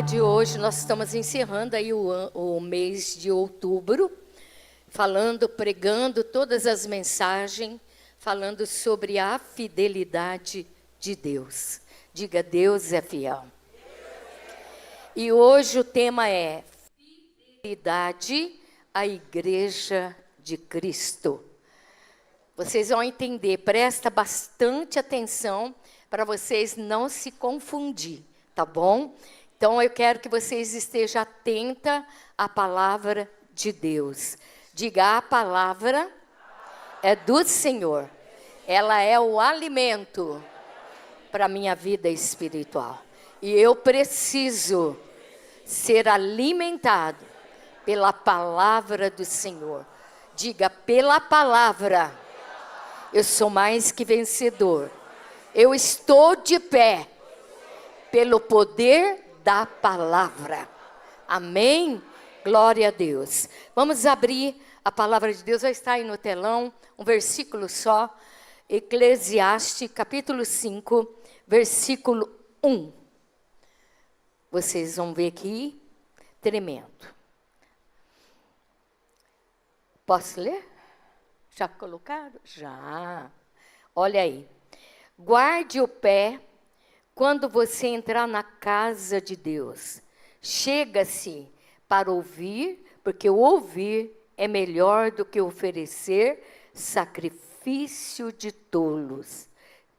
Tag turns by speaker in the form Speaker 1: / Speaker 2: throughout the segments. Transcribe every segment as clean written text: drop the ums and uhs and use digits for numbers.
Speaker 1: tema de hoje, nós estamos encerrando aí o mês de outubro, pregando todas as mensagens, falando sobre a fidelidade de Deus. Diga, Deus é fiel. E hoje o tema é fidelidade à Igreja de Cristo. Vocês vão entender, presta bastante atenção para vocês não se confundir, tá bom? Então eu quero que vocês estejam atentos à palavra de Deus. Diga, a palavra é do Senhor. Ela é o alimento para a minha vida espiritual. E eu preciso ser alimentado pela palavra do Senhor. Diga, pela palavra, eu sou mais que vencedor. Eu estou de pé pelo poder da palavra. Amém? Glória a Deus. Vamos abrir a palavra de Deus. Vai estar aí no telão, um versículo só. Eclesiastes, capítulo 5, versículo 1. Vocês vão ver aqui, tremendo. Posso ler? Já colocaram? Já. Olha aí. Guarde o pé quando você entrar na casa de Deus. Chega-se para ouvir, porque o ouvir é melhor do que oferecer sacrifício de tolos,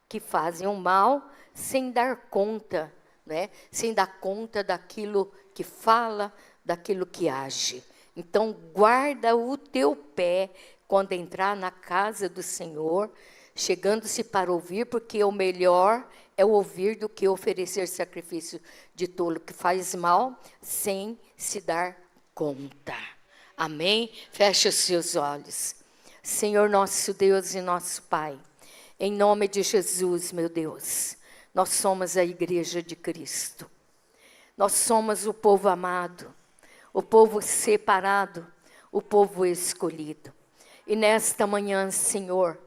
Speaker 1: que fazem o mal sem dar conta, né? Sem dar conta daquilo que fala, daquilo que age. Então, guarda o teu pé quando entrar na casa do Senhor, chegando-se para ouvir, porque o melhor é ouvir do que oferecer sacrifício de tolo, que faz mal sem se dar conta. Amém? Feche os seus olhos. Senhor nosso Deus e nosso Pai, em nome de Jesus, meu Deus, nós somos a Igreja de Cristo. Nós somos o povo amado, o povo separado, o povo escolhido. E nesta manhã, Senhor,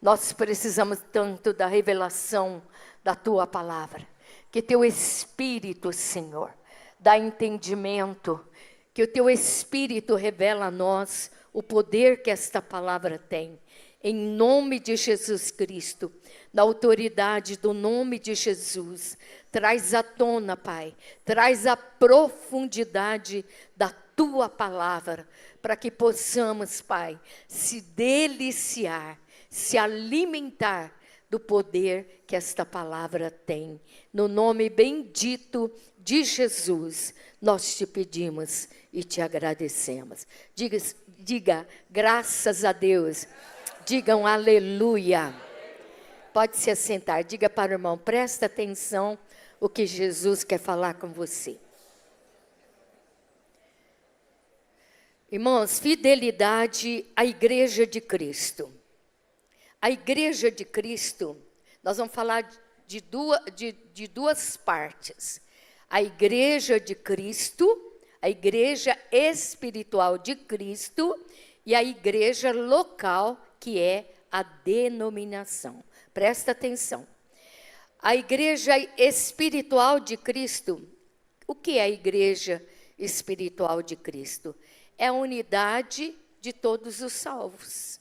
Speaker 1: nós precisamos tanto da revelação da Tua palavra. Que Teu Espírito, Senhor, dá entendimento. Que o Teu Espírito revela a nós o poder que esta palavra tem. Em nome de Jesus Cristo, na autoridade do nome de Jesus, traz à tona, Pai, traz a profundidade da Tua palavra, para que possamos, Pai, se deliciar, se alimentar do poder que esta palavra tem. No nome bendito de Jesus, nós te pedimos e te agradecemos. Diga graças a Deus. Digam aleluia. Pode se assentar. Diga para o irmão, presta atenção o que Jesus quer falar com você. Irmãos, fidelidade à Igreja de Cristo. A Igreja de Cristo, nós vamos falar de duas partes. A Igreja de Cristo, a Igreja espiritual de Cristo e a Igreja local, que é a denominação. Presta atenção. A Igreja espiritual de Cristo, o que é a Igreja espiritual de Cristo? É a unidade de todos os salvos.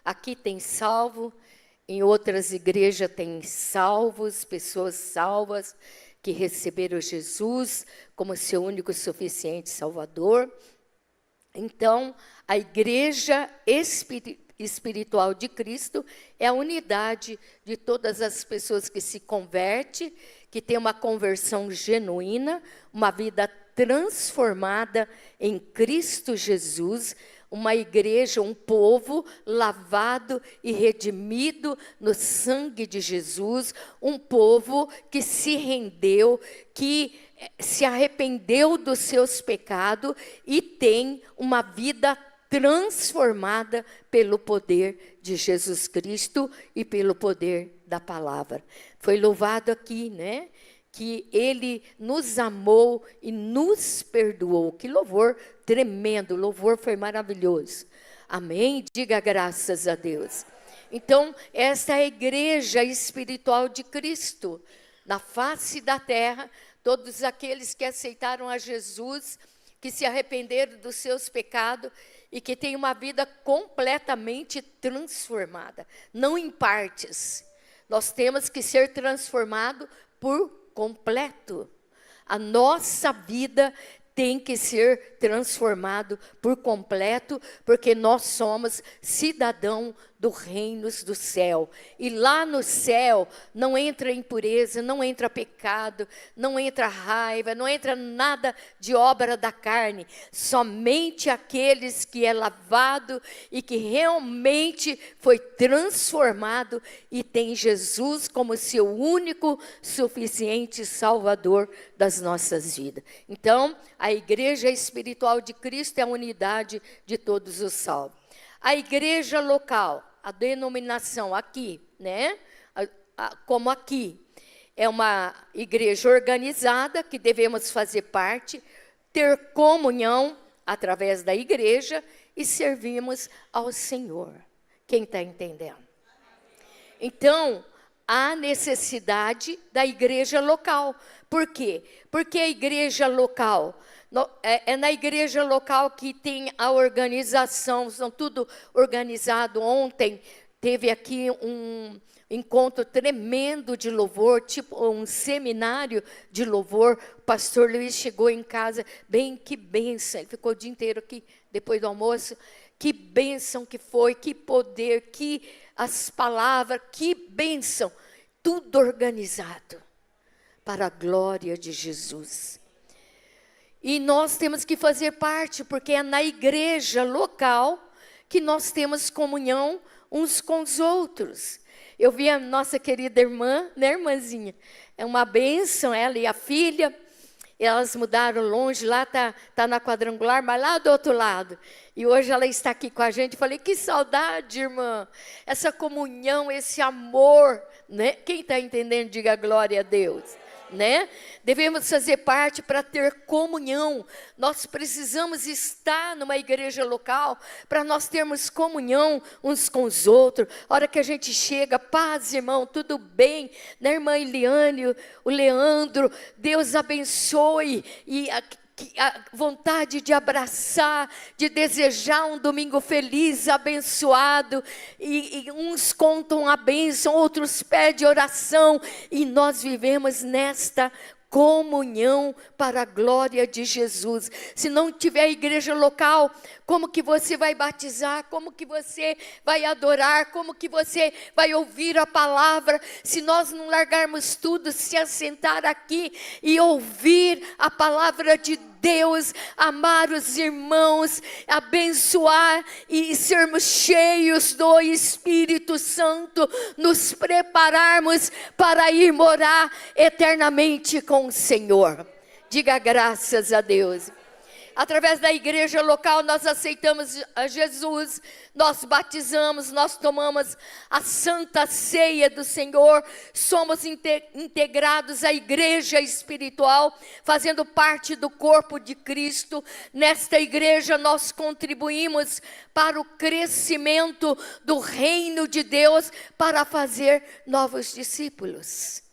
Speaker 1: Aqui tem salvo, em outras igrejas tem salvos, pessoas salvas que receberam Jesus como seu único e suficiente Salvador. Então, a Igreja espiritual de Cristo é a unidade de todas as pessoas que se convertem, que tem uma conversão genuína, uma vida transformada em Cristo Jesus, uma igreja, um povo lavado e redimido no sangue de Jesus, um povo que se rendeu, que se arrependeu dos seus pecados e tem uma vida transformada pelo poder de Jesus Cristo e pelo poder da palavra. Foi louvado aqui, né? Que Ele nos amou e nos perdoou. Que louvor tremendo, o louvor foi maravilhoso. Amém? Diga graças a Deus. Então, essa é a Igreja espiritual de Cristo. na face da terra, todos aqueles que aceitaram a Jesus, que se arrependeram dos seus pecados e que têm uma vida completamente transformada, não em partes. Nós temos que ser transformados por completo. A nossa vida tem que ser transformado por completo, porque nós somos cidadão do reino do céu. E lá no céu não entra impureza, não entra pecado, não entra raiva, não entra nada de obra da carne. Somente aqueles que é lavado e que realmente foi transformado e tem Jesus como seu único, suficiente Salvador das nossas vidas. Então, a igreja espiritual de Cristo é a unidade de todos os salvos. A igreja local, a denominação aqui, né? Como aqui, é uma igreja organizada que devemos fazer parte, ter comunhão através da igreja e servirmos ao Senhor. Quem está entendendo? Então, há necessidade da igreja local. Por quê? Porque a igreja local é na igreja local que tem a organização, são tudo organizado. Ontem teve aqui um encontro tremendo de louvor, tipo um seminário de louvor. O pastor Luiz chegou em casa, bem, que bênção, ele ficou o dia inteiro aqui, depois do almoço. Que bênção que foi, que poder, que as palavras, que bênção. Tudo organizado para a glória de Jesus. E nós temos que fazer parte, porque é na igreja local que nós temos comunhão uns com os outros. Eu vi a nossa querida irmã, né, irmãzinha? É uma bênção, ela e a filha. Elas mudaram longe, lá tá na Quadrangular, mas lá do outro lado. E hoje ela está aqui com a gente. Falei, que saudade, irmã. Essa comunhão, esse amor, né? Quem está entendendo, diga glória a Deus. Né? Devemos fazer parte para ter comunhão. Nós precisamos estar numa igreja local para nós termos comunhão uns com os outros. A hora que a gente chega, paz, irmão, tudo bem, né, irmã Eliane, o Leandro, Deus abençoe, e a vontade de abraçar, de desejar um domingo feliz, abençoado, e uns contam a bênção, outros pedem oração, e nós vivemos nesta comunhão para a glória de Jesus. Se não tiver igreja local, como que você vai batizar? Como que você vai adorar? Como que você vai ouvir a palavra? Se nós não largarmos tudo, se assentar aqui e ouvir a palavra de Deus, amar os irmãos, abençoar e sermos cheios do Espírito Santo, nos prepararmos para ir morar eternamente com o Senhor. Diga graças a Deus. Através da igreja local nós aceitamos a Jesus, nós batizamos, nós tomamos a santa ceia do Senhor, somos integrados à igreja espiritual, fazendo parte do corpo de Cristo. Nesta igreja nós contribuímos para o crescimento do reino de Deus, para fazer novos discípulos.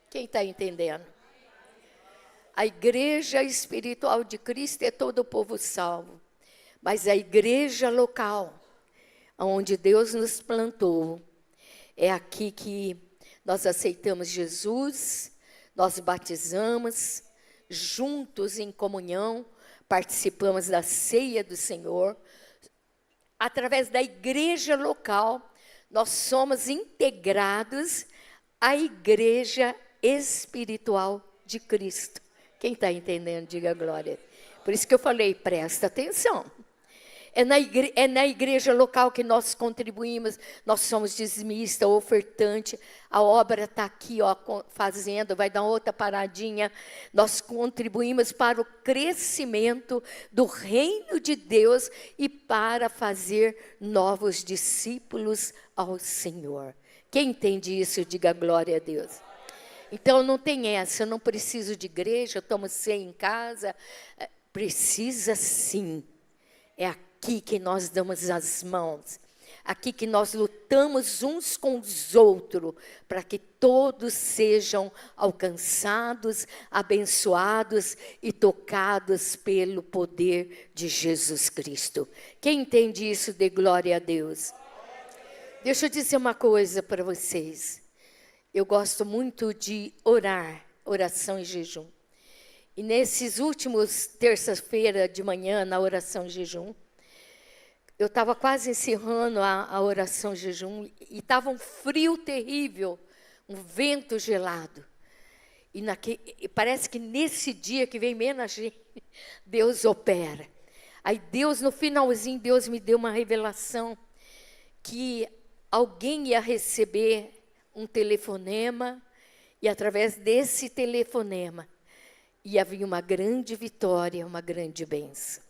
Speaker 1: Quem está entendendo? A igreja espiritual de Cristo é todo o povo salvo. Mas a igreja local, onde Deus nos plantou, é aqui que nós aceitamos Jesus, nós batizamos, juntos em comunhão, participamos da ceia do Senhor. Através da igreja local, nós somos integrados à igreja espiritual de Cristo. Quem está entendendo, diga glória. Por isso que eu falei, presta atenção. É na igreja local que nós contribuímos, nós somos dizimista, ofertante, a obra está aqui, ó, fazendo, vai dar outra paradinha. Nós contribuímos para o crescimento do reino de Deus e para fazer novos discípulos ao Senhor. Quem entende isso, diga glória a Deus. Então não tem essa, eu não preciso de igreja, eu tomo ceia em casa. Precisa sim, é aqui que nós damos as mãos. aqui que nós lutamos uns com os outros, para que todos sejam alcançados, abençoados e tocados pelo poder de Jesus Cristo. Quem entende isso, dê glória a Deus. Deixa eu dizer uma coisa para vocês. Eu gosto muito de orar, oração e jejum. E nesses últimos terça-feira de manhã, na oração e jejum, eu estava quase encerrando a oração e jejum, e estava um frio terrível, um vento gelado. E parece que nesse dia que vem menos gente, Deus opera. Aí Deus, no finalzinho, Deus me deu uma revelação que alguém ia receber um telefonema, e através desse telefonema ia vir uma grande vitória, uma grande bênção.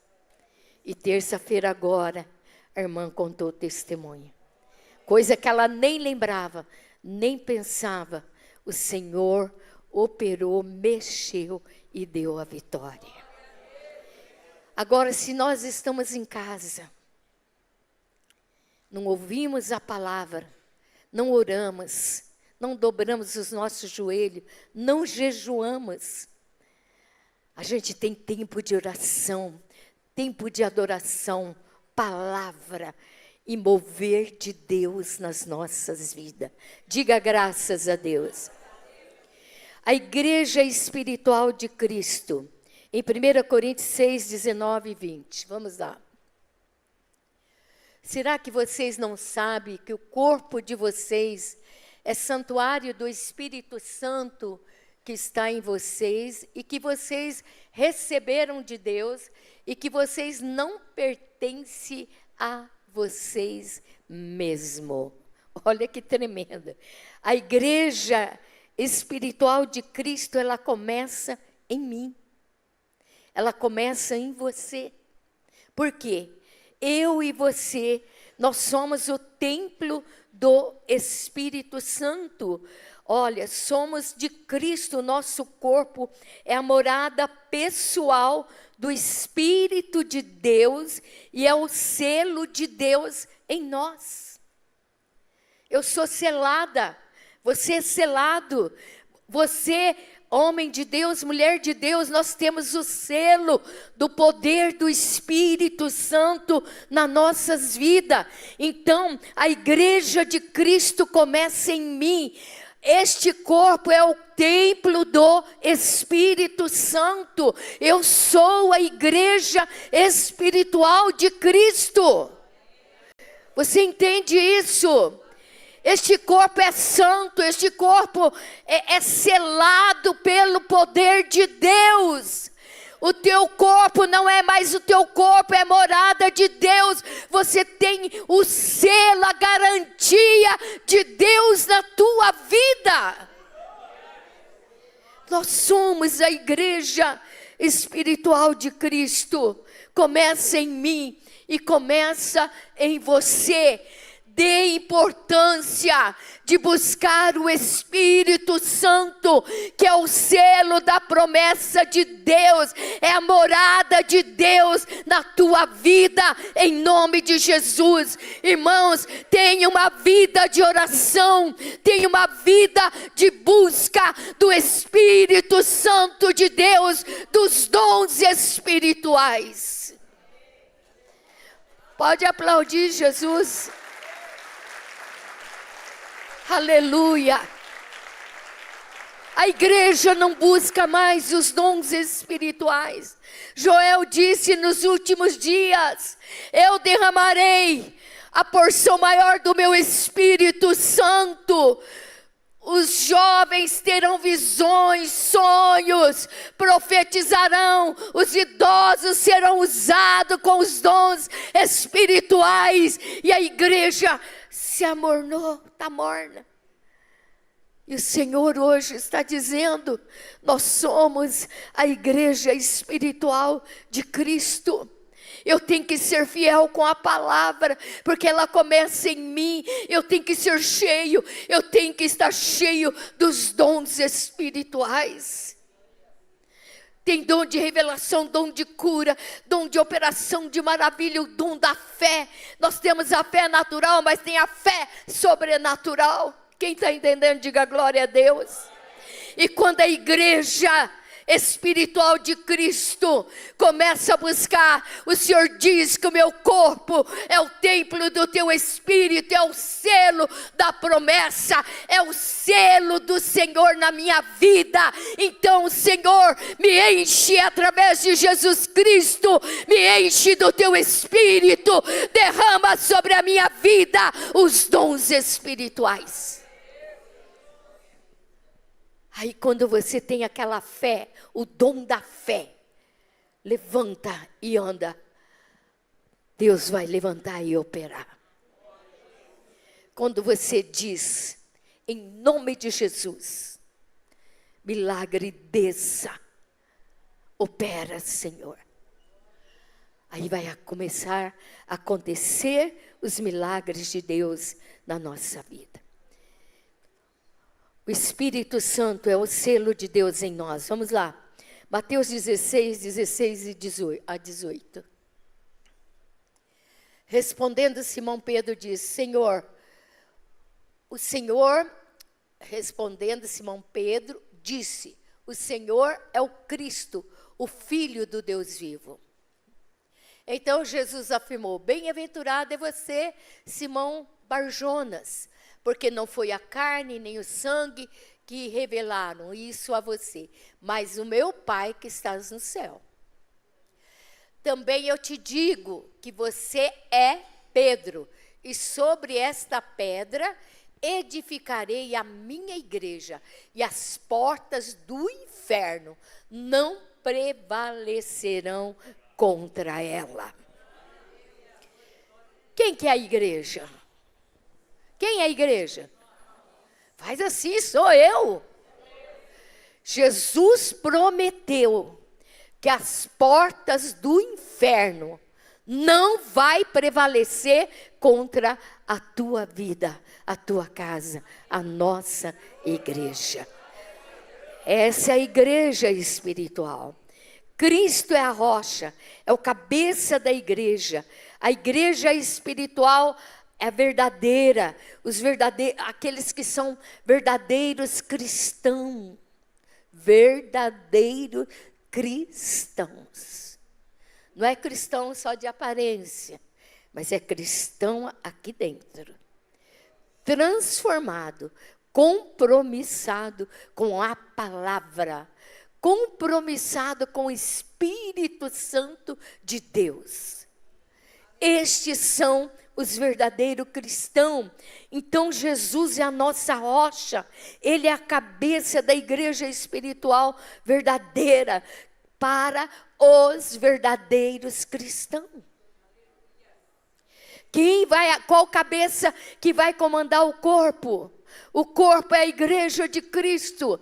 Speaker 1: E terça-feira agora, a irmã contou o testemunho. Coisa que ela nem lembrava, nem pensava. O Senhor operou, mexeu e deu a vitória. Agora, se nós estamos em casa, não ouvimos a palavra, não oramos, não dobramos os nossos joelhos, não jejuamos, a gente tem tempo de oração, tempo de adoração, palavra e mover de Deus nas nossas vidas. Diga graças a Deus. A igreja espiritual de Cristo, em 1 Coríntios 6, 19 e 20. Vamos lá. Será que vocês não sabem que o corpo de vocês é santuário do Espírito Santo que está em vocês e que vocês receberam de Deus e que vocês não pertencem a vocês mesmo? Olha que tremenda. A igreja espiritual de Cristo, ela começa em mim. Ela começa em você. Por quê? Eu e você, nós somos o templo do Espírito Santo. Olha, somos de Cristo, nosso corpo é a morada pessoal do Espírito de Deus e é o selo de Deus em nós. Eu sou selada, você é selado, você, homem de Deus, mulher de Deus, nós temos o selo do poder do Espírito Santo nas nossas vidas. Então, a igreja de Cristo começa em mim. Este corpo é o templo do Espírito Santo. Eu sou a igreja espiritual de Cristo. Você entende isso? Este corpo é santo, este corpo é selado pelo poder de Deus. O teu corpo não é mais o teu corpo, é morada de Deus. Você tem o selo, a garantia de Deus na tua vida. Nós somos a igreja espiritual de Cristo. Começa em mim e começa em você. Dê importância de buscar o Espírito Santo, que é o selo da promessa de Deus, é a morada de Deus na tua vida, em nome de Jesus. Irmãos, tenha uma vida de oração, tenha uma vida de busca do Espírito Santo de Deus, dos dons espirituais. Pode aplaudir Jesus. Aleluia! A igreja não busca mais os dons espirituais. Joel disse nos últimos dias: eu derramarei a porção maior do meu Espírito Santo. Os jovens terão visões, sonhos, profetizarão, os idosos serão usados com os dons espirituais, e a igreja se amornou, está morna. E o Senhor hoje está dizendo: nós somos a igreja espiritual de Cristo. Eu tenho que ser fiel com a palavra, porque ela começa em mim. Eu tenho que ser cheio, eu tenho que estar cheio dos dons espirituais. Tem dom de revelação, dom de cura, dom de operação de maravilha, o dom da fé. Nós temos a fé natural, mas tem a fé sobrenatural. Quem está entendendo, diga glória a Deus. E quando a igreja espiritual de Cristo começa a buscar, o Senhor diz que o meu corpo é o templo do teu Espírito, é o selo da promessa, é o selo do Senhor na minha vida. Então o Senhor me enche através de Jesus Cristo, me enche do teu Espírito, derrama sobre a minha vida os dons espirituais. Aí quando você tem aquela fé, o dom da fé, levanta e anda, Deus vai levantar e operar. Quando você diz, em nome de Jesus, milagre desça, opera, Senhor. Aí vai começar a acontecer os milagres de Deus na nossa vida. O Espírito Santo é o selo de Deus em nós. Vamos lá. Mateus 16, 16 a 18. Respondendo Simão Pedro disse, Senhor, respondendo Simão Pedro, disse, o Senhor é o Cristo, o Filho do Deus vivo. Então Jesus afirmou, bem-aventurado é você, Simão Barjonas, porque não foi a carne nem o sangue que revelaram isso a você, mas o meu Pai que estás no céu. Também eu te digo que você é Pedro, e sobre esta pedra edificarei a minha igreja, e as portas do inferno não prevalecerão contra ela. Quem que é a igreja? Quem é a igreja? Faz assim, sou eu. Jesus prometeu que as portas do inferno não vai prevalecer contra a tua vida, a tua casa, a nossa igreja. Essa é a igreja espiritual. Cristo é a rocha, é o cabeça da igreja. A igreja espiritual é verdadeira, aqueles que são verdadeiros cristãos. Verdadeiros cristãos. Não é cristão só de aparência, mas é cristão aqui dentro. Transformado, compromissado com a palavra, compromissado com o Espírito Santo de Deus. Estes são os verdadeiros cristãos. Então Jesus é a nossa rocha, Ele é a cabeça da igreja espiritual verdadeira para os verdadeiros cristãos. Qual cabeça que vai comandar o corpo? O corpo é a igreja de Cristo.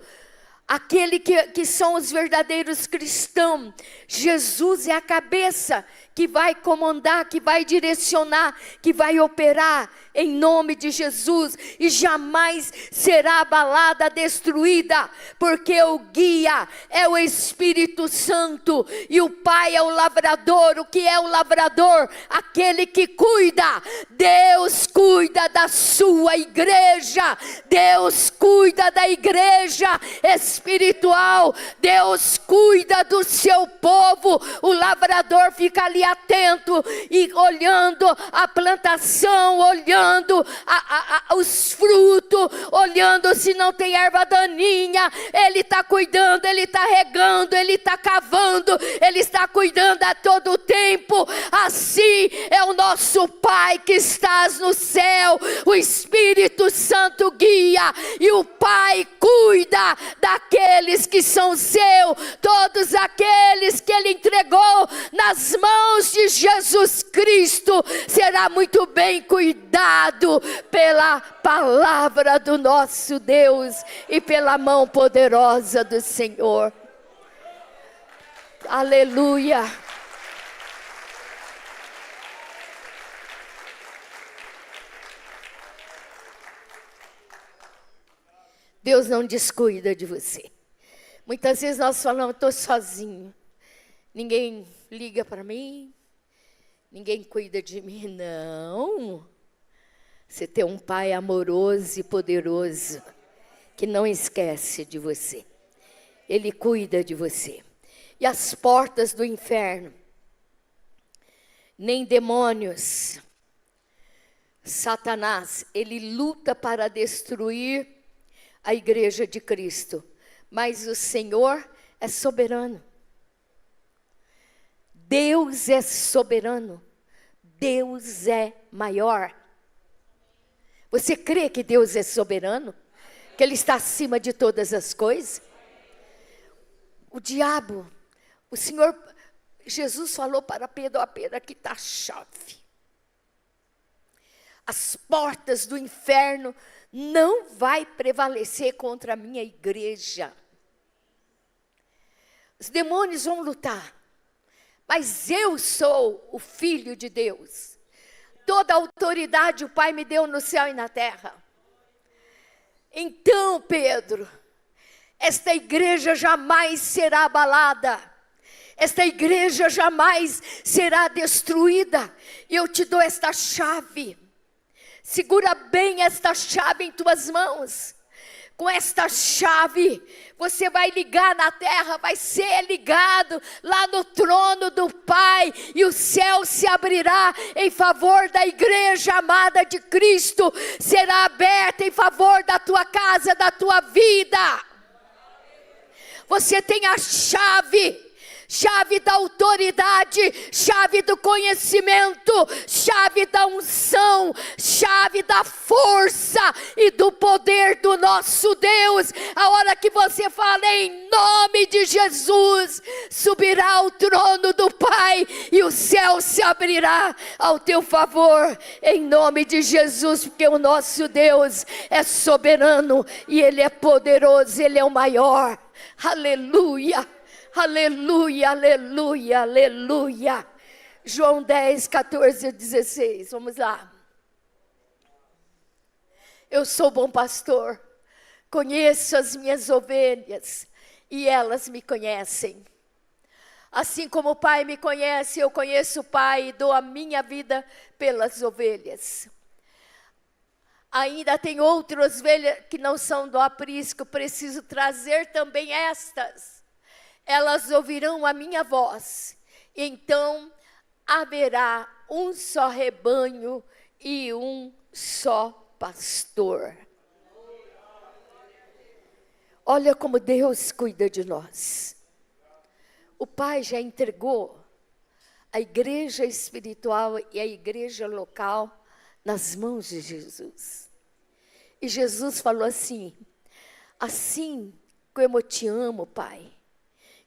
Speaker 1: Aquele que são os verdadeiros cristãos. Jesus é a cabeça que vai comandar, que vai direcionar, que vai operar em nome de Jesus. E jamais será abalada, destruída, porque o guia é o Espírito Santo. E o Pai é o lavrador. O que é o lavrador? Aquele que cuida. Deus cuida da sua igreja. Deus cuida da igreja espiritual. Deus cuida do seu povo. O lavrador fica ali atento e olhando a plantação, olhando os frutos, olhando se não tem erva daninha. Ele está cuidando, ele está regando, ele está cavando, ele está cuidando a todo tempo. Assim é o nosso Pai que estás no céu. O Espírito Santo guia e o Pai cuida daqueles que são seus, todos aqueles que Ele entregou nas mãos de Jesus Cristo, será muito bem cuidado pela palavra do nosso Deus e pela mão poderosa do Senhor. Aleluia. Deus não descuida de você. Muitas vezes nós falamos, estou sozinho. Ninguém liga para mim. Ninguém cuida de mim. Não. Você tem um pai amoroso e poderoso, que não esquece de você. Ele cuida de você. E as portas do inferno, nem demônios, Satanás, ele luta para destruir a igreja de Cristo. Mas o Senhor é soberano. Deus é soberano. Deus é maior. Você crê que Deus é soberano? Que Ele está acima de todas as coisas? O diabo, o Senhor, Jesus falou para Pedro, ó Pedro, aqui está a chave. As portas do inferno não vai prevalecer contra a minha igreja. Os demônios vão lutar, mas eu sou o Filho de Deus. Toda a autoridade o Pai me deu no céu e na terra. Então, Pedro, esta igreja jamais será abalada. Esta igreja jamais será destruída. Eu te dou esta chave. Segura bem esta chave em tuas mãos. Com esta chave, você vai ligar na terra, vai ser ligado lá no trono do Pai, e o céu se abrirá em favor da igreja amada de Cristo, será aberta em favor da tua casa, da tua vida. Você tem a chave. Chave da autoridade, chave do conhecimento, chave da unção, chave da força e do poder do nosso Deus. A hora que você fala em nome de Jesus, subirá ao trono do Pai e o céu se abrirá ao teu favor, em nome de Jesus, porque o nosso Deus é soberano e Ele é poderoso, Ele é o maior. Aleluia. Aleluia, aleluia, aleluia. João 10, 14 e 16, vamos lá. Eu sou bom pastor, conheço as minhas ovelhas e elas me conhecem. Assim como o Pai me conhece, eu conheço o Pai e dou a minha vida pelas ovelhas. Ainda tem outras ovelhas que não são do aprisco, preciso trazer também estas. Elas ouvirão a minha voz, então haverá um só rebanho e um só pastor. Olha como Deus cuida de nós. O Pai já entregou a igreja espiritual e a igreja local nas mãos de Jesus. E Jesus falou assim como eu te amo, Pai,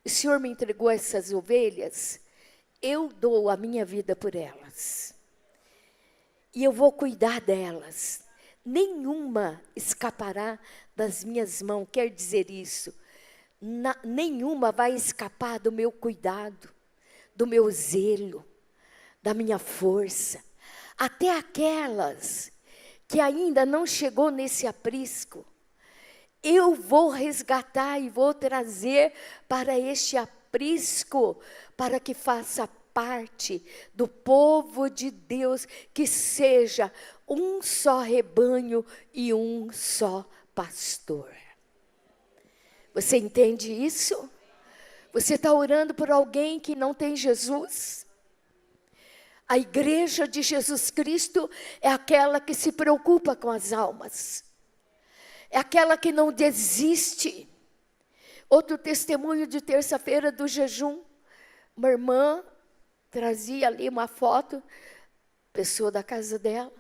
Speaker 1: o Senhor me entregou essas ovelhas, eu dou a minha vida por elas. E eu vou cuidar delas. Nenhuma escapará das minhas mãos. Quer dizer isso, nenhuma vai escapar do meu cuidado, do meu zelo, da minha força. Até aquelas que ainda não chegou nesse aprisco, eu vou resgatar e vou trazer para este aprisco, para que faça parte do povo de Deus, que seja um só rebanho e um só pastor. Você entende isso? Você está orando por alguém que não tem Jesus? A igreja de Jesus Cristo é aquela que se preocupa com as almas. É aquela que não desiste. Outro testemunho de terça-feira do jejum. Uma irmã trazia ali uma foto, pessoa da casa dela,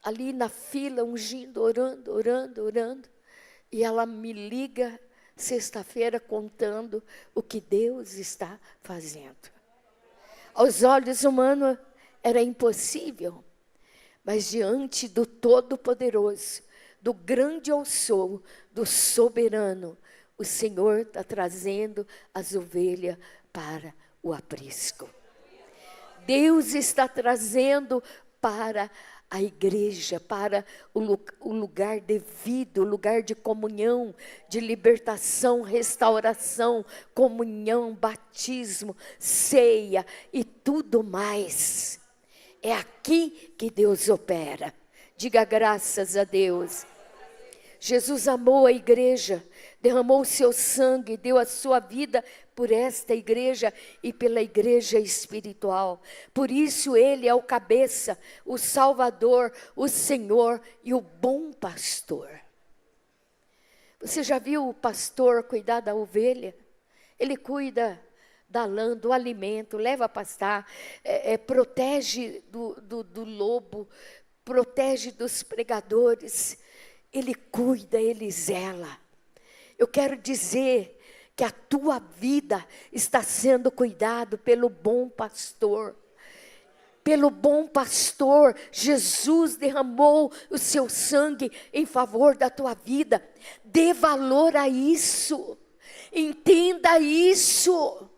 Speaker 1: ali na fila, ungindo, orando. E ela me liga sexta-feira contando o que Deus está fazendo. Aos olhos humanos era impossível, mas diante do Todo-Poderoso, do grande eu sou, do soberano, o Senhor está trazendo as ovelhas para o aprisco. Deus está trazendo para a igreja para o lugar devido, o lugar de comunhão, de libertação, restauração, comunhão, batismo, ceia e tudo mais. É aqui que Deus opera. Diga graças a Deus. Jesus amou a igreja, derramou o seu sangue, deu a sua vida por esta igreja e pela igreja espiritual. Por isso ele é o cabeça, o Salvador, o Senhor e o bom pastor. Você já viu o pastor cuidar da ovelha? Ele cuida da lã, do alimento, leva a pastar, protege do lobo, protege dos pregadores. Ele cuida, ele zela. Eu quero dizer que a tua vida está sendo cuidado pelo bom pastor. Pelo bom pastor, Jesus derramou o seu sangue em favor da tua vida. Dê valor a isso. Entenda isso.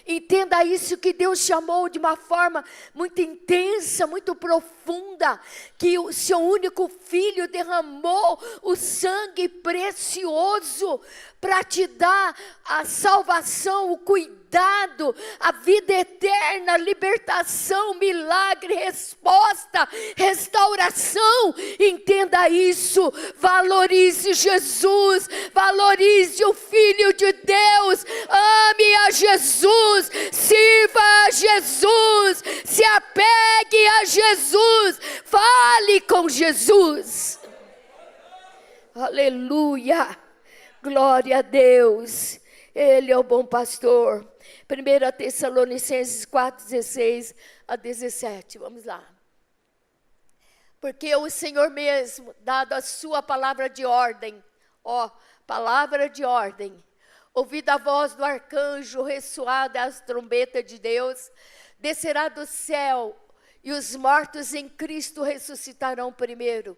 Speaker 1: Entenda isso, que Deus chamou de uma forma muito intensa, muito profunda, que o seu único filho derramou o sangue precioso para te dar a salvação, o cuidado, a vida eterna, a libertação, milagre, resposta, restauração. Entenda isso, valorize Jesus, valorize o Filho de Deus, ame a Jesus, sirva a Jesus, se apegue a Jesus, fale com Jesus. Aleluia, glória a Deus, Ele é o bom pastor. 1 Tessalonicenses 4:16 a 17, vamos lá. Porque o Senhor mesmo, dado a sua palavra de ordem, palavra de ordem, ouvida a voz do arcanjo, ressoada as trombetas de Deus, descerá do céu, e os mortos em Cristo ressuscitarão primeiro.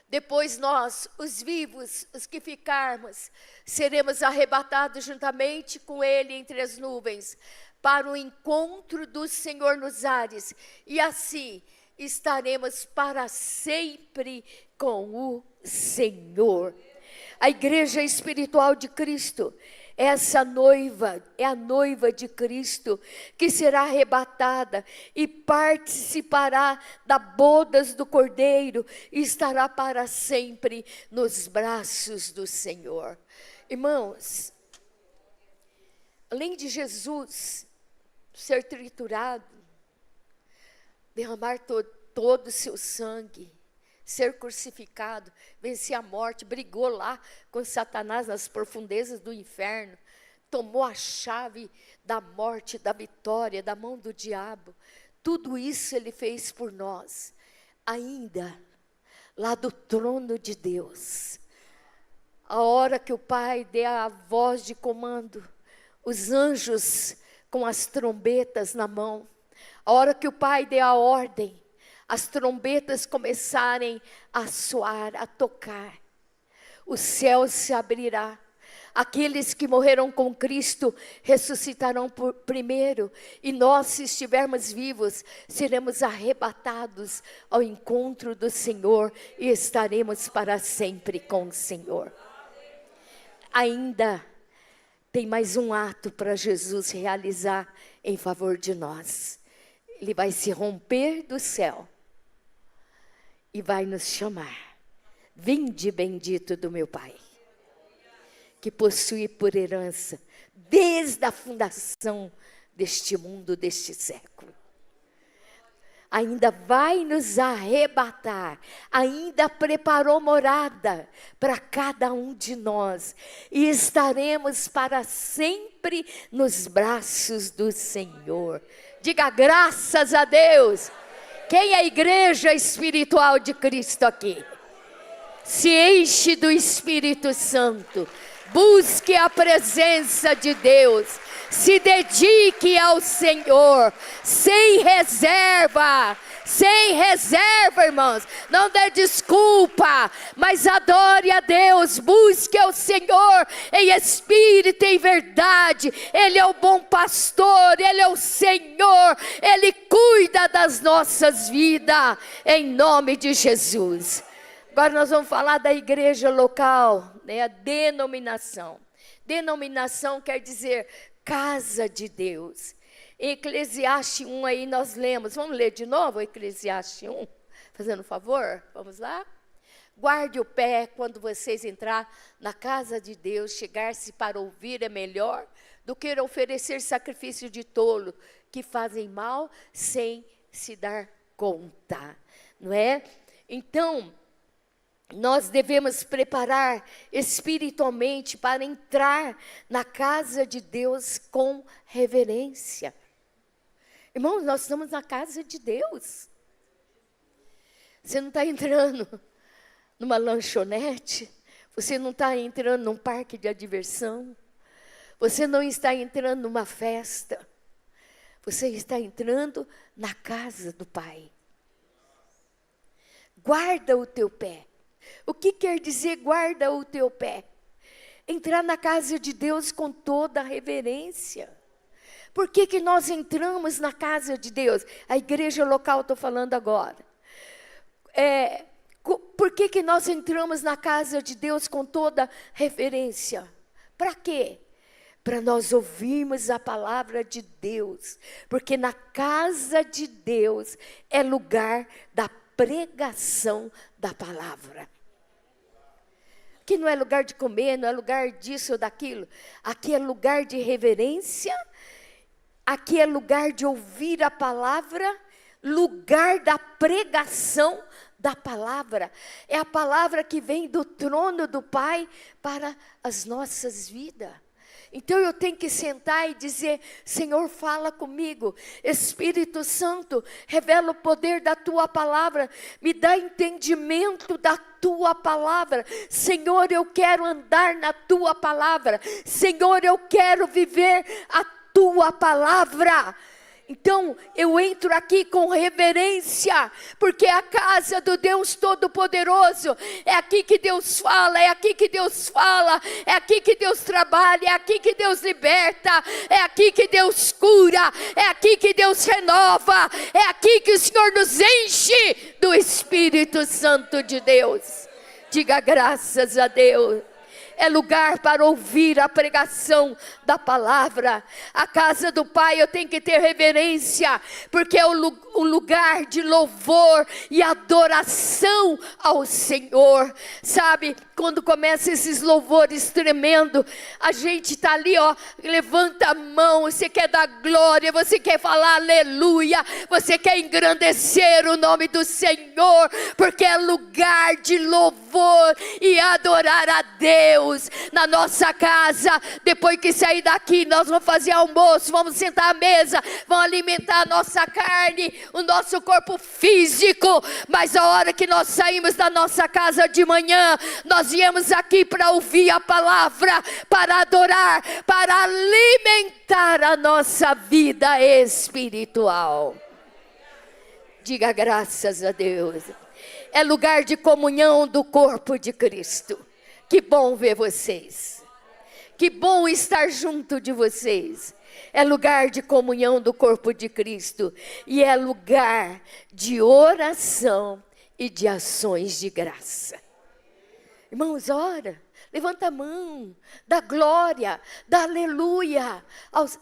Speaker 1: Depois nós, os vivos, os que ficarmos, seremos arrebatados juntamente com Ele entre as nuvens, para o encontro do Senhor nos ares, e assim estaremos para sempre com o Senhor. A igreja espiritual de Cristo, essa noiva, é a noiva de Cristo, que será arrebatada e participará das bodas do Cordeiro, e estará para sempre nos braços do Senhor. Irmãos, além de Jesus ser triturado, derramar todo o seu sangue, ser crucificado, vencer a morte, brigou lá com Satanás nas profundezas do inferno, tomou a chave da morte, da vitória, da mão do diabo. Tudo isso Ele fez por nós. Ainda, lá do trono de Deus, a hora que o Pai der a voz de comando, os anjos com as trombetas na mão, a hora que o Pai der a ordem, as trombetas começarem a soar, a tocar, o céu se abrirá. Aqueles que morreram com Cristo ressuscitarão primeiro, e nós, se estivermos vivos, seremos arrebatados ao encontro do Senhor e estaremos para sempre com o Senhor. Ainda tem mais um ato para Jesus realizar em favor de nós. Ele vai se romper do céu e vai nos chamar. Vinde, bendito do meu Pai, que possui por herança, desde a fundação deste mundo, deste século. Ainda vai nos arrebatar, ainda preparou morada para cada um de nós, e estaremos para sempre nos braços do Senhor. Diga graças a Deus. Quem é a igreja espiritual de Cristo aqui? Se enche do Espírito Santo, busque a presença de Deus, se dedique ao Senhor, sem reserva, sem reserva, irmãos. Não dê desculpa, mas adore a Deus, busque ao Senhor em espírito e em verdade. Ele é o bom pastor, Ele é o Senhor, Ele cuida das nossas vidas, em nome de Jesus. Agora nós vamos falar da igreja local, né? A denominação. Denominação quer dizer casa de Deus. Em Eclesiastes 1 aí nós lemos, vamos ler de novo Eclesiastes 1, fazendo um favor, vamos lá? Guarde o pé quando vocês entrar na casa de Deus, chegar-se para ouvir é melhor do que oferecer sacrifício de tolo, que fazem mal sem se dar conta, não é? Então, nós devemos preparar espiritualmente para entrar na casa de Deus com reverência. Irmãos, nós estamos na casa de Deus. Você não está entrando numa lanchonete, você não está entrando num parque de diversão, você não está entrando numa festa, você está entrando na casa do Pai. Guarda o teu pé. O que quer dizer guarda o teu pé? Entrar na casa de Deus com toda a reverência. Por que nós entramos na casa de Deus? A igreja local, estou falando agora. Por que nós entramos na casa de Deus com toda reverência? Para quê? Para nós ouvirmos a palavra de Deus. Porque na casa de Deus é lugar da pregação da palavra. Aqui não é lugar de comer, não é lugar disso ou daquilo. Aqui é lugar de reverência, aqui é lugar de ouvir a palavra, lugar da pregação da palavra. É a palavra que vem do trono do Pai para as nossas vidas. Então eu tenho que sentar e dizer: Senhor, fala comigo. Espírito Santo, revela o poder da tua palavra. Me dá entendimento da tua palavra. Senhor, eu quero andar na tua palavra. Senhor, eu quero viver a tua palavra. Então, eu entro aqui com reverência, porque é a casa do Deus Todo-Poderoso. É aqui que Deus fala, é aqui que Deus fala, é aqui que Deus trabalha, é aqui que Deus liberta, é aqui que Deus cura, é aqui que Deus renova, é aqui que o Senhor nos enche do Espírito Santo de Deus. Diga graças a Deus. É lugar para ouvir a pregação da palavra. A casa do Pai eu tenho que ter reverência, porque é o lugar de louvor e adoração ao Senhor. Sabe, quando começa esses louvores tremendo, a gente está ali, ó, levanta a mão, você quer dar glória, você quer falar aleluia, você quer engrandecer o nome do Senhor, porque é lugar de louvor e adorar a Deus. Na nossa casa, depois que sair daqui, nós vamos fazer almoço, vamos sentar à mesa, vamos alimentar a nossa carne, o nosso corpo físico, mas a hora que nós saímos da nossa casa de manhã, nós viemos aqui para ouvir a palavra, para adorar, para alimentar a nossa vida espiritual. Diga graças a Deus. É lugar de comunhão do corpo de Cristo. Que bom ver vocês. Que bom estar junto de vocês. É lugar de comunhão do corpo de Cristo. E é lugar de oração e de ações de graça. Irmãos, ora, levanta a mão, dá glória, dá aleluia.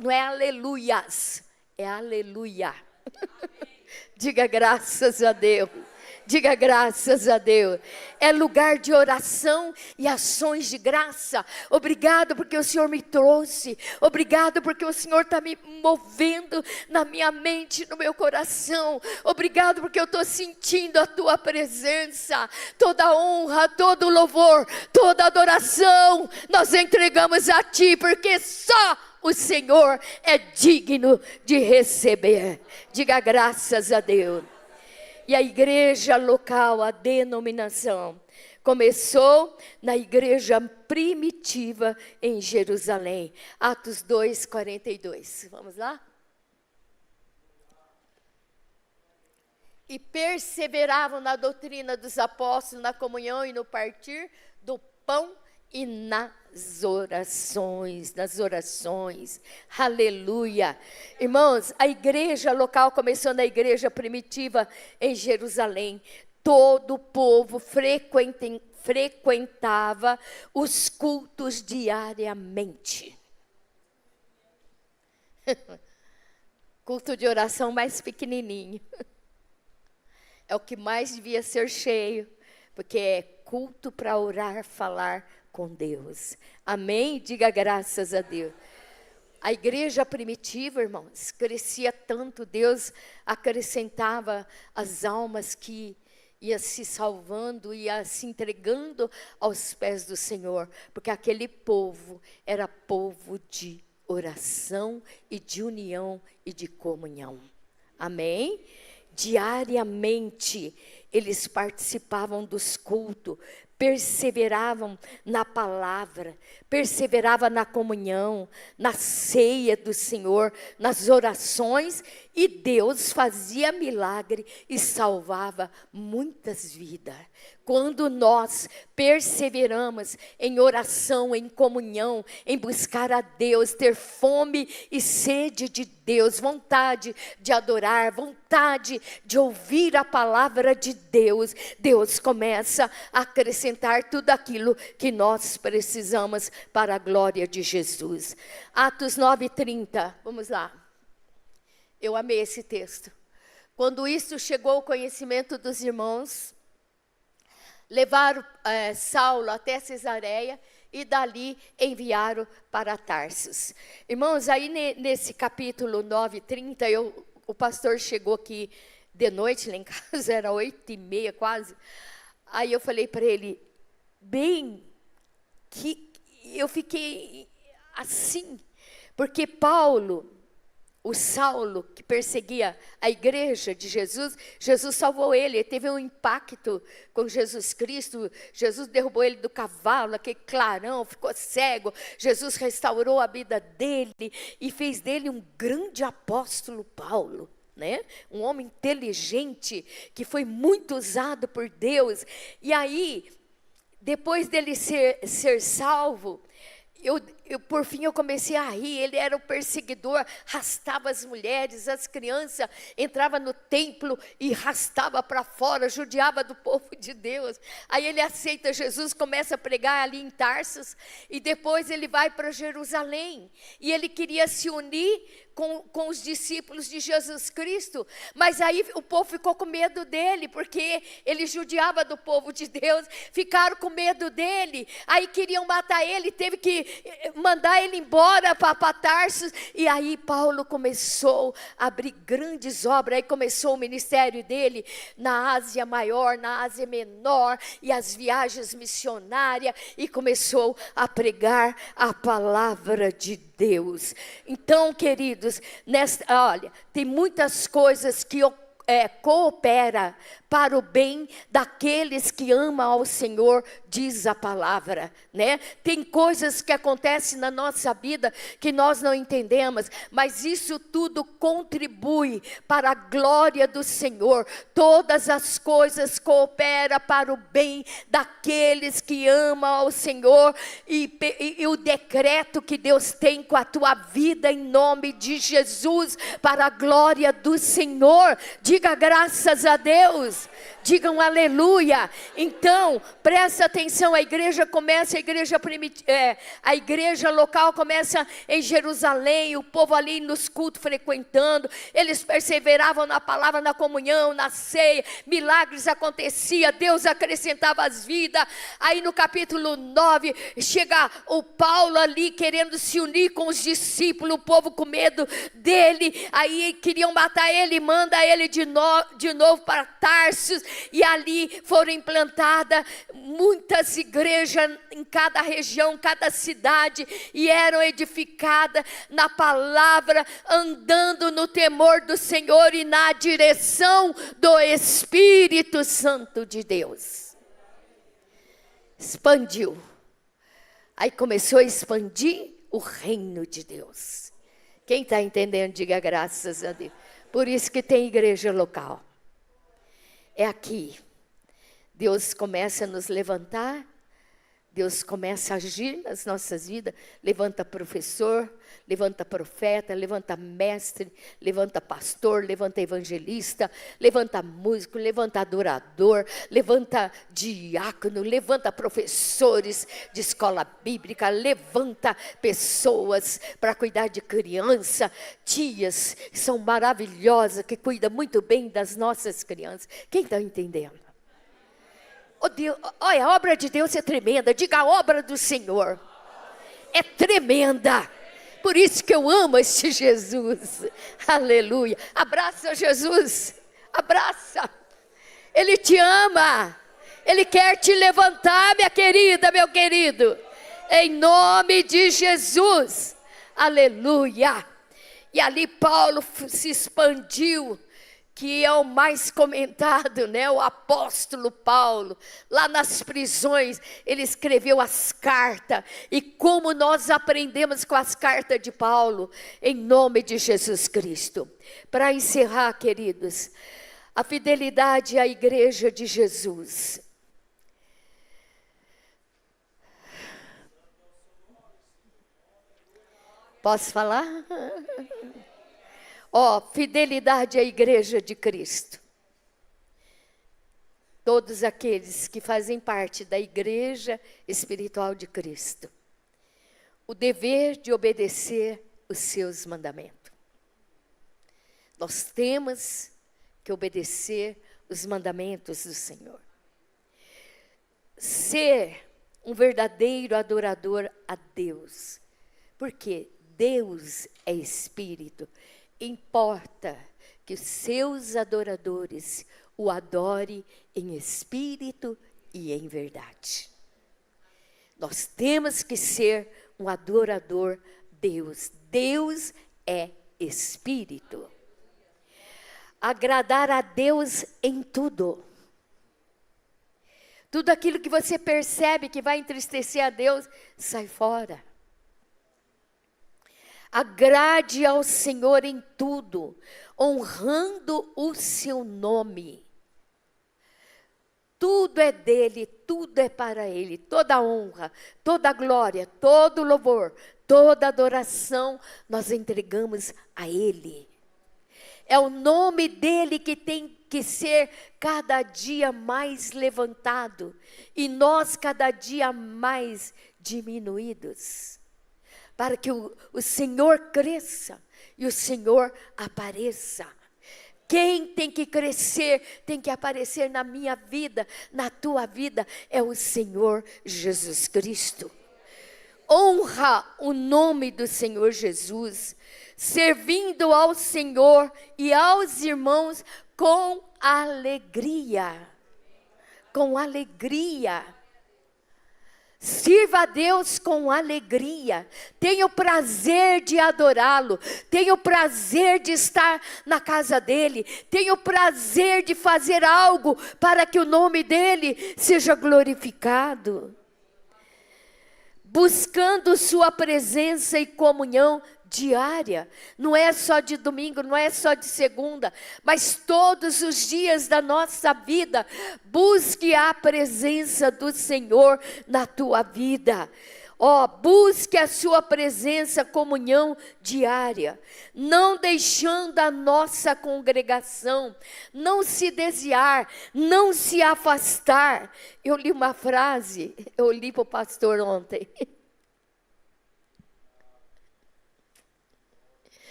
Speaker 1: Não é aleluias, é aleluia. Diga graças a Deus. Diga graças a Deus. É lugar de oração e ações de graça. Obrigado porque o Senhor me trouxe. Obrigado porque o Senhor está me movendo na minha mente, no meu coração. Obrigado porque eu estou sentindo a tua presença. Toda honra, todo louvor, toda adoração nós entregamos a ti, porque só o Senhor é digno de receber. Diga graças a Deus. E a igreja local, a denominação, começou na igreja primitiva em Jerusalém. Atos 2:42. Vamos lá? e perseveravam na doutrina dos apóstolos, na comunhão e no partir do pão e nas orações, aleluia. Irmãos, a igreja local começou na igreja primitiva em Jerusalém. Todo o povo frequentava os cultos diariamente. Culto de oração mais pequenininho. É o que mais devia ser cheio, porque é culto para orar, falar com Deus. Amém? Diga graças a Deus. A igreja primitiva, irmãos, crescia tanto, Deus acrescentava as almas que ia se salvando, ia se entregando aos pés do Senhor, porque aquele povo era povo de oração e de união e de comunhão. Amém? Diariamente eles participavam dos cultos, perseveravam na palavra, perseveravam na comunhão, na ceia do Senhor, nas orações, e Deus fazia milagre e salvava muitas vidas. Quando nós perseveramos em oração, em comunhão, em buscar a Deus, ter fome e sede de Deus, vontade de adorar, vontade de ouvir a palavra de Deus, Deus começa a acrescentar tudo aquilo que nós precisamos para a glória de Jesus. Atos 9:30, vamos lá. Eu amei esse texto. Quando isso chegou ao conhecimento dos irmãos, levaram Saulo até Cesareia e dali enviaram para Tarsus. Irmãos, aí nesse capítulo 9:30, o pastor chegou aqui de noite, lá em casa, era 8:30 quase. Aí eu falei para ele, bem, que eu fiquei assim, porque Paulo, o Saulo, que perseguia a igreja de Jesus, Jesus salvou ele teve um impacto com Jesus Cristo. Jesus derrubou ele do cavalo, aquele clarão, ficou cego. Jesus restaurou a vida dele e fez dele um grande apóstolo, Paulo, né? Um homem inteligente, que foi muito usado por Deus. E aí, depois dele ser salvo, por fim eu comecei a rir. Ele era o perseguidor, arrastava as mulheres, as crianças, entrava no templo e arrastava para fora, judiava do povo de Deus. Aí ele aceita Jesus, começa a pregar ali em Tarsus, e depois ele vai para Jerusalém, e ele queria se unir com os discípulos de Jesus Cristo, mas aí o povo ficou com medo dele, porque ele judiava do povo de Deus, ficaram com medo dele, aí queriam matar ele, teve que mandar ele embora para Tarsus. E aí Paulo começou a abrir grandes obras, aí começou o ministério dele na Ásia Maior, na Ásia Menor, e as viagens missionárias, e começou a pregar a palavra de Deus. Então, queridos, olha, tem muitas coisas que cooperam para o bem daqueles que amam ao Senhor, diz a palavra, né? Tem coisas que acontecem na nossa vida que nós não entendemos, mas isso tudo contribui para a glória do Senhor. Todas as coisas cooperam para o bem daqueles que amam ao Senhor, e o decreto que Deus tem com a tua vida, em nome de Jesus, para a glória do Senhor. Diga graças a Deus. Digam aleluia. Então, presta atenção, a igreja local começa em Jerusalém, o povo ali nos cultos frequentando, eles perseveravam na palavra, na comunhão, na ceia, milagres aconteciam, Deus acrescentava as vidas. Aí no capítulo 9, chega o Paulo ali querendo se unir com os discípulos, o povo com medo dele, aí queriam matar ele, manda ele de novo para Tarsus, e ali foram implantadas muitas igrejas em cada região, cada cidade, e eram edificadas na palavra, andando no temor do Senhor e na direção do Espírito Santo de Deus. Expandiu. Aí começou a expandir o reino de Deus. Quem está entendendo, diga graças a Deus. Por isso que tem igreja local. É aqui. Deus começa a nos levantar, Deus começa a agir nas nossas vidas, levanta professor, levanta profeta, levanta mestre, levanta pastor, levanta evangelista, levanta músico, levanta adorador, levanta diácono, levanta professores de escola bíblica, levanta pessoas para cuidar de criança, tias que são maravilhosas, que cuidam muito bem das nossas crianças. Quem está entendendo? Oh Deus, olha, a obra de Deus é tremenda. Diga, a obra do Senhor é tremenda. Por isso que eu amo este Jesus. Aleluia. Abraça Jesus. Abraça. Ele te ama. Ele quer te levantar, minha querida, meu querido. Em nome de Jesus. Aleluia. E ali Paulo se expandiu, que é o mais comentado, né? O apóstolo Paulo, lá nas prisões, ele escreveu as cartas, e como nós aprendemos com as cartas de Paulo, em nome de Jesus Cristo. Para encerrar, queridos, a fidelidade à igreja de Jesus. Posso falar? Fidelidade à igreja de Cristo. Todos aqueles que fazem parte da igreja espiritual de Cristo. O dever de obedecer os seus mandamentos. Nós temos que obedecer os mandamentos do Senhor. Ser um verdadeiro adorador a Deus. Porque Deus é Espírito. Importa que os seus adoradores o adorem em espírito e em verdade. Nós temos que ser um adorador Deus. Deus é Espírito. Agradar a Deus em tudo. Tudo aquilo que você percebe que vai entristecer a Deus, sai fora. Agrade ao Senhor em tudo, honrando o seu nome. Tudo é dele, tudo é para ele. Toda honra, toda glória, todo louvor, toda adoração nós entregamos a ele. É o nome dele que tem que ser cada dia mais levantado e nós cada dia mais diminuídos. Para que o Senhor cresça e o Senhor apareça. Quem tem que crescer, tem que aparecer na minha vida, na tua vida, é o Senhor Jesus Cristo. Honra o nome do Senhor Jesus, servindo ao Senhor e aos irmãos com alegria. Com alegria. Sirva a Deus com alegria, tenha o prazer de adorá-lo, tenha o prazer de estar na casa dele, tenha o prazer de fazer algo para que o nome dele seja glorificado. Buscando sua presença e comunhão diária, não é só de domingo, não é só de segunda, mas todos os dias da nossa vida, busque a presença do Senhor na tua vida. Busque a sua presença, comunhão diária, não deixando a nossa congregação, não se desviar, não se afastar. Eu li uma frase, eu li para o pastor ontem.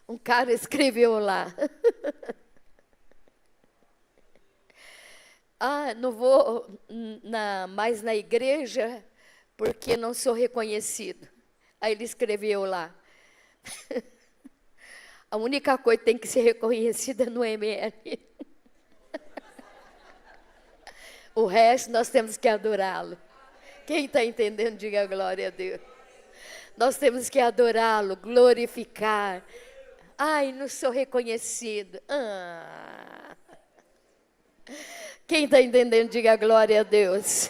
Speaker 1: Um cara escreveu lá. Não vou mais na igreja porque não sou reconhecido. Aí ele escreveu lá. A única coisa que tem que ser reconhecida no ML. O resto nós temos que adorá-lo. Quem está entendendo, diga glória a Deus. Nós temos que adorá-lo, glorificar. Não sou reconhecido. Quem está entendendo, diga glória a Deus.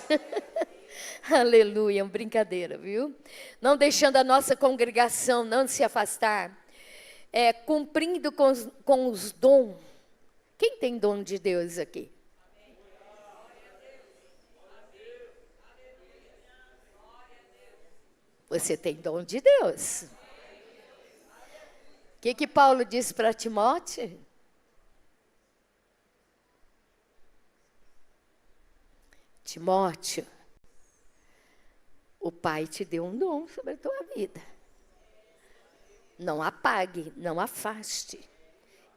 Speaker 1: Aleluia, uma brincadeira, viu? Não deixando a nossa congregação não se afastar. Cumprindo com os dons. Quem tem dom de Deus aqui? Você tem dom de Deus. O que Paulo disse para Timóteo? Timóteo, o Pai te deu um dom sobre a tua vida. Não apague, não afaste.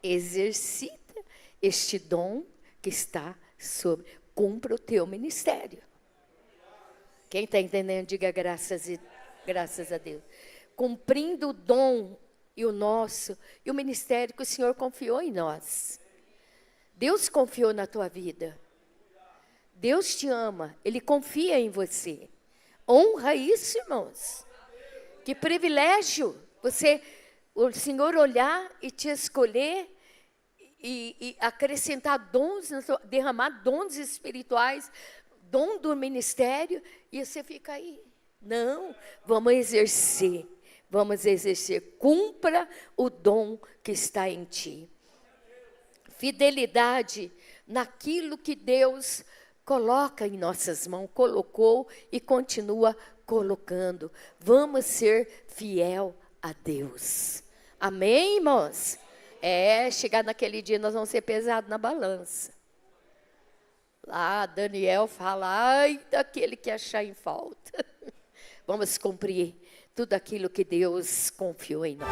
Speaker 1: Exercita este dom que está sobre. Cumpra o teu ministério. Quem está entendendo, diga graças a Deus. Cumprindo o dom e o nosso, e o ministério que o Senhor confiou em nós. Deus confiou na tua vida. Deus te ama, Ele confia em você. Honra isso, irmãos. Que privilégio o Senhor olhar e te escolher e acrescentar dons, derramar dons espirituais, dom do ministério, e você fica aí. Não, vamos exercer. Cumpra o dom que está em ti. Fidelidade naquilo que Deus coloca em nossas mãos, colocou e continua colocando. Vamos ser fiel a Deus. Amém, irmãos? Chegar naquele dia nós vamos ser pesados na balança. Lá Daniel fala, ai daquele que achar em falta. Vamos cumprir tudo aquilo que Deus confiou em nós.